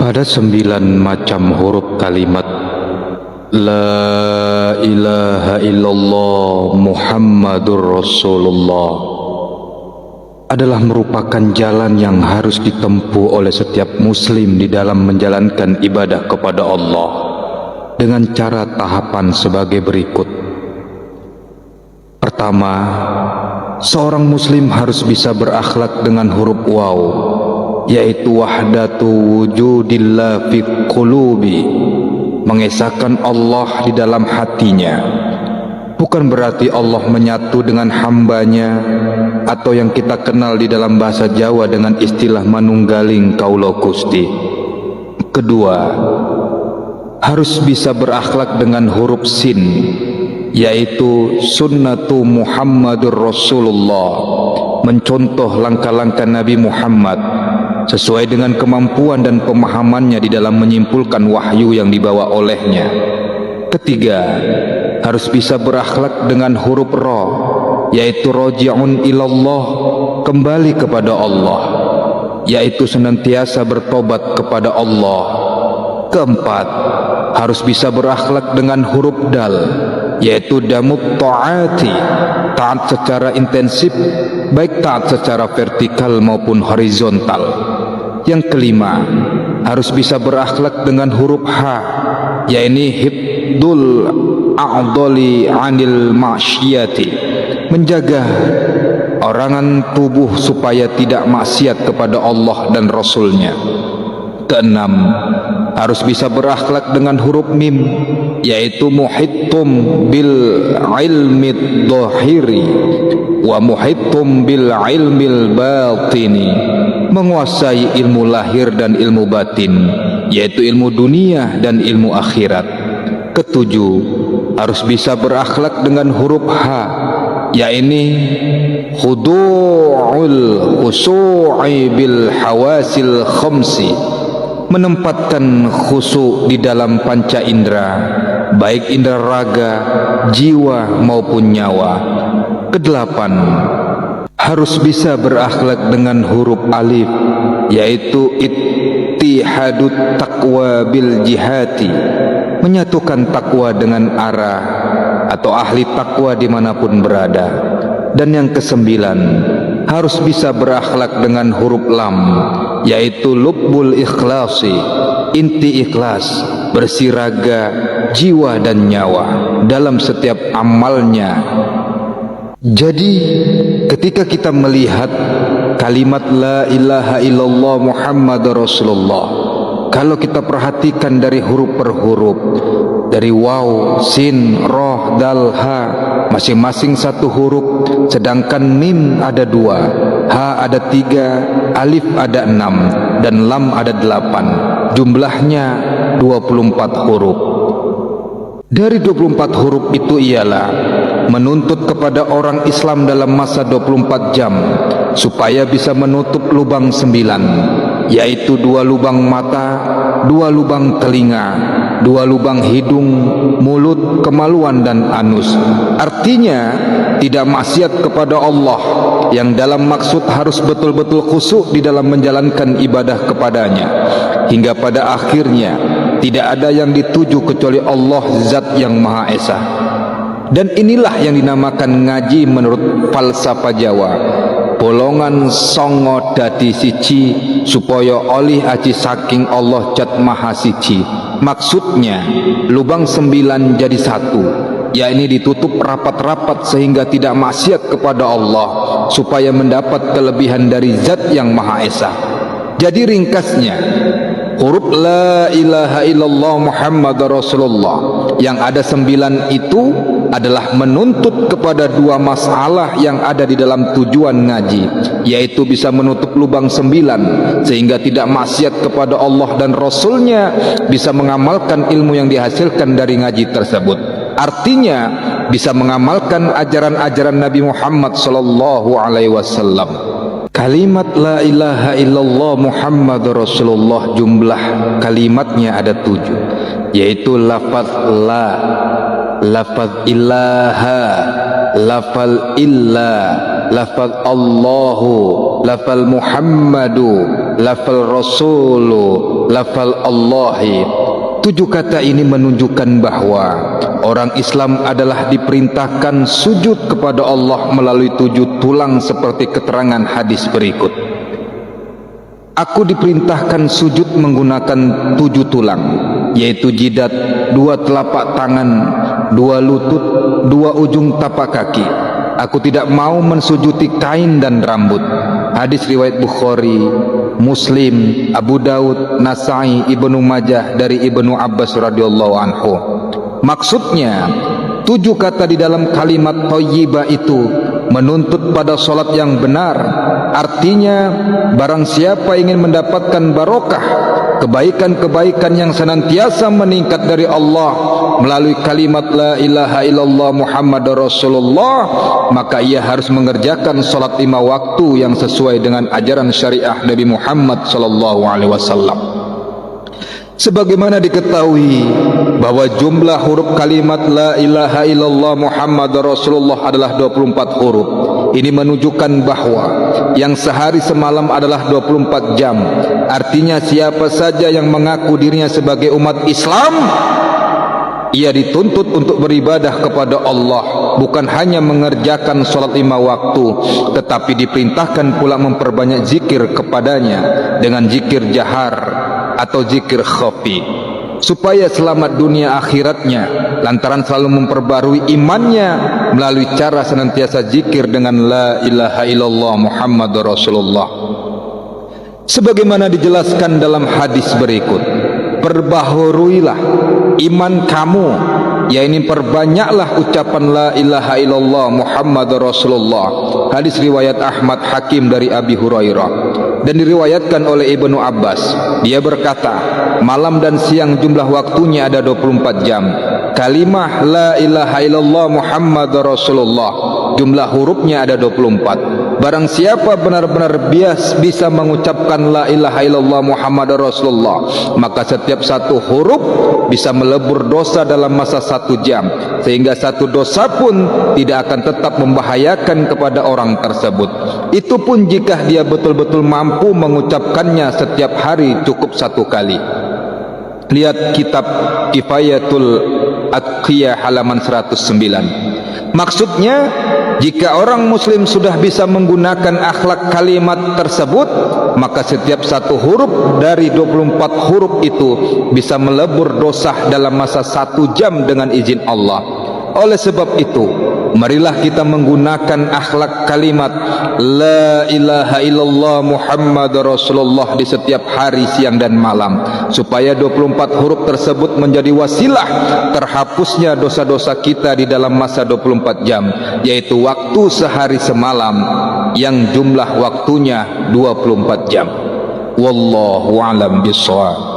Pada 9 macam huruf kalimat La ilaha illallah Muhammadur Rasulullah adalah merupakan jalan yang harus ditempuh oleh setiap muslim di dalam menjalankan ibadah kepada Allah dengan cara tahapan sebagai berikut. Pertama, seorang muslim harus bisa berakhlak dengan huruf waw, yaitu wahdatu wujudillah fi qulubi, mengesahkan Allah di dalam hatinya. Bukan berarti Allah menyatu dengan hambanya, atau yang kita kenal di dalam bahasa Jawa dengan istilah manunggaling kaula Gusti. Kedua, harus bisa berakhlak dengan huruf sin, yaitu sunnatu Muhammadur Rasulullah, mencontoh langkah-langkah Nabi Muhammad sesuai dengan kemampuan dan pemahamannya di dalam menyimpulkan wahyu yang dibawa olehnya. Ketiga, harus bisa berakhlak dengan huruf ra, yaitu roji'un ilallah, kembali kepada Allah, yaitu senantiasa bertobat kepada Allah. Keempat, harus bisa berakhlak dengan huruf dal, yaitu damut ta'ati, taat secara intensif, baik taat secara vertikal maupun horizontal. Yang kelima, harus bisa berakhlak dengan huruf ha, yaitu hibdul a'dali anil ma'syiyati, menjaga orangan tubuh supaya tidak maksiat kepada Allah dan Rasulnya. Keenam, harus bisa berakhlak dengan huruf mim, yaitu muhittum bil ilmi dhahiri wa muhittum bil ilmil batini, menguasai ilmu lahir dan ilmu batin, yaitu ilmu dunia dan ilmu akhirat. Ketujuh, harus bisa berakhlak dengan huruf ha, yaitu khudu'ul khusu'i bil hawasil khamsi, menempatkan khusyuk di dalam panca indera, baik indera raga, jiwa maupun nyawa. Kedelapan, harus bisa berakhlak dengan huruf alif, yaitu ittihadut taqwa bil jihati, menyatukan takwa dengan arah atau ahli takwa dimanapun berada. Dan yang kesembilan, harus bisa berakhlak dengan huruf lam, yaitu lubbul ikhlasi, inti ikhlas, bersih raga, jiwa dan nyawa dalam setiap amalnya. Jadi ketika kita melihat kalimat la ilaha illallah Muhammadur Rasulullah, kalau kita perhatikan dari huruf per huruf, dari waw, sin, roh, dal, ha, masing-masing satu huruf, sedangkan mim ada 2, ha ada 3, alif ada 6, dan lam ada 8. Jumlahnya 24 huruf. Dari 24 huruf itu ialah menuntut kepada orang Islam dalam masa 24 jam supaya bisa menutup lubang 9, yaitu 2 lubang mata, 2 lubang telinga, 2 lubang hidung, mulut, kemaluan dan anus. Artinya tidak maksiat kepada Allah, yang dalam maksud harus betul-betul khusyuk di dalam menjalankan ibadah kepadanya, hingga pada akhirnya tidak ada yang dituju kecuali Allah Zat yang Maha Esa. Dan inilah yang dinamakan ngaji menurut falsafah Jawa, bolongan songo dadi siji supaya olih aji saking Allah Zat Maha Siji. Maksudnya lubang 9 jadi 1, yakni ditutup rapat-rapat sehingga tidak maksiat kepada Allah, supaya mendapat kelebihan dari Zat yang Maha Esa. Jadi ringkasnya, huruf la ilaha illallah Muhammadur Rasulullah yang ada 9 itu adalah menuntut kepada 2 masalah yang ada di dalam tujuan ngaji, yaitu bisa menutup lubang 9 sehingga tidak maksiat kepada Allah dan Rasulnya, bisa mengamalkan ilmu yang dihasilkan dari ngaji tersebut. Artinya bisa mengamalkan ajaran-ajaran Nabi Muhammad sallallahu alaihi wasallam. Kalimat la ilaha illallah Muhammadur Rasulullah, jumlah kalimatnya ada 7, yaitu lafaz la, lafaz ilaha, lafaz illa, lafaz Allahu, lafaz Muhammadu, lafaz Rasulu, lafaz Allahi. 7 kata ini menunjukkan bahwa orang Islam adalah diperintahkan sujud kepada Allah melalui 7 tulang seperti keterangan hadis berikut. Aku diperintahkan sujud menggunakan 7 tulang, yaitu jidat, 2 telapak tangan, 2 lutut, 2 ujung tapak kaki. Aku tidak mau mensujuti kain dan rambut. Hadis riwayat Bukhari, Muslim, Abu Daud, Nasai, Ibnu Majah dari Ibnu Abbas radhiyallahu anhu. Maksudnya 7 kata di dalam kalimat thayyibah itu menuntut pada solat yang benar. Artinya barang siapa ingin mendapatkan barokah, kebaikan-kebaikan yang senantiasa meningkat dari Allah melalui kalimat la ilaha illallah Muhammadar Rasulullah, maka ia harus mengerjakan salat 5 waktu yang sesuai dengan ajaran syariah Nabi Muhammad sallallahu alaihi wasallam. Sebagaimana diketahui bahwa jumlah huruf kalimat la ilaha illallah Muhammadar Rasulullah adalah 24 huruf. Ini menunjukkan bahwa yang sehari semalam adalah 24 jam. Artinya siapa saja yang mengaku dirinya sebagai umat Islam, ia dituntut untuk beribadah kepada Allah, bukan hanya mengerjakan salat 5 waktu, tetapi diperintahkan pula memperbanyak zikir kepadanya dengan zikir jahar atau zikir khafi, supaya selamat dunia akhiratnya lantaran selalu memperbarui imannya melalui cara senantiasa zikir dengan la ilaha illallah Muhammadur Rasulullah. Sebagaimana dijelaskan dalam hadis berikut, perbaharuilah iman kamu, yakni perbanyaklah ucapan la ilaha illallah Muhammadur Rasulullah. Hadis riwayat Ahmad, Hakim dari Abi Hurairah, dan diriwayatkan oleh Ibnu Abbas. Dia berkata, malam dan siang jumlah waktunya ada 24 jam. Kalimah la ilaha illallah Muhammadur Rasulullah, jumlah hurufnya ada 24. Barang siapa benar-benar bisa mengucapkan la ilaha illallah Muhammadur Rasulullah, maka setiap satu huruf bisa melebur dosa dalam masa 1 jam, sehingga satu dosa pun tidak akan tetap membahayakan kepada orang tersebut. Itu pun jika dia betul-betul mampu mengucapkannya setiap hari cukup 1 kali. Lihat kitab Kifayatul Atqiyah halaman 109. Maksudnya, jika orang muslim sudah bisa menggunakan akhlak kalimat tersebut, maka setiap satu huruf dari 24 huruf itu bisa melebur dosa dalam masa 1 jam dengan izin Allah. Oleh sebab itu, marilah kita menggunakan akhlak kalimat la ilaha illallah Muhammadur Rasulullah di setiap hari, siang dan malam, supaya 24 huruf tersebut menjadi wasilah terhapusnya dosa-dosa kita di dalam masa 24 jam, yaitu waktu sehari semalam yang jumlah waktunya 24 jam. Wallahu a'lam bishawab.